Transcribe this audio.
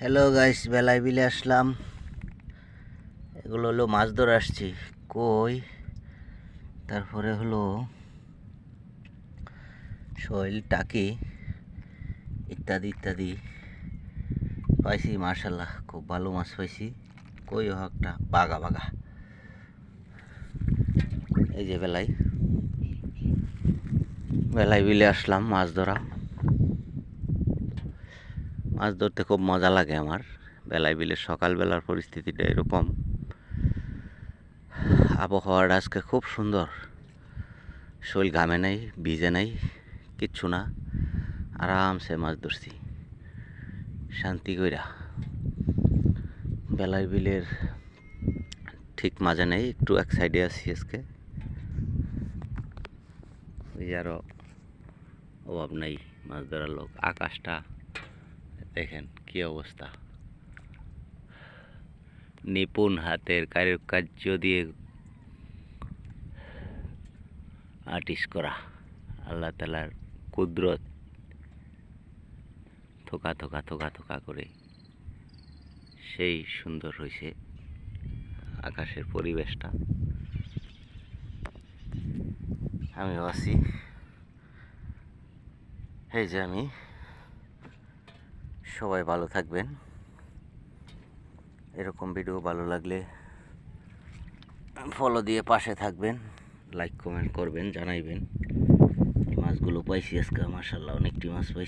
Hello guys, বেলায় বিলে আসলাম। এগুলো হলো মাছ ধরে আসছি, কই, তারপরে হলো শৈল, টাকি ইত্যাদি ইত্যাদি পাইছি। মার্শাল্লাহ, খুব ভালো মাছ পাইছি। কই একটা বাগা বাগা। এই যে বেলায় বিলে আসলাম মাছ ধরা। মাছ ধরতে খুব মজা লাগে আমার। বেলায় বিলে সকালবেলার পরিস্থিতিটা এরকম, আবহাওয়াটা আজকে খুব সুন্দর। শৈল ঘামে নাই, ভিজে নাই, কিচ্ছু না, আরামসে মাছ ধরছি শান্তি কইরা। বেলায় বিলের ঠিক মাঝে নেই, একটু এক সাইডে আছি আজকে। ওই আরও অভাব নাই মাছ ধরার লোক। আকাশটা দেখেন কি অবস্থা, নিপুণ হাতের কারুকার্য দিয়ে আর্টিস্ট করা, আল্লাহ তাআলার কুদরত। থোকা থোকা থোকা থোকা করে সেই সুন্দর হয়েছে আকাশের পরিবেশটা। আমিও আছি, এই যে আমি। সবাই ভালো থাকবেন। এরকম ভিডিও ভালো লাগলে ফলো দিয়ে পাশে থাকবেন, লাইক কমেন্ট করবেন, জানাইবেন। এই মাছগুলো পাইছি আজকে, মাশাআল্লাহ অনেকটি মাছ পাইছি।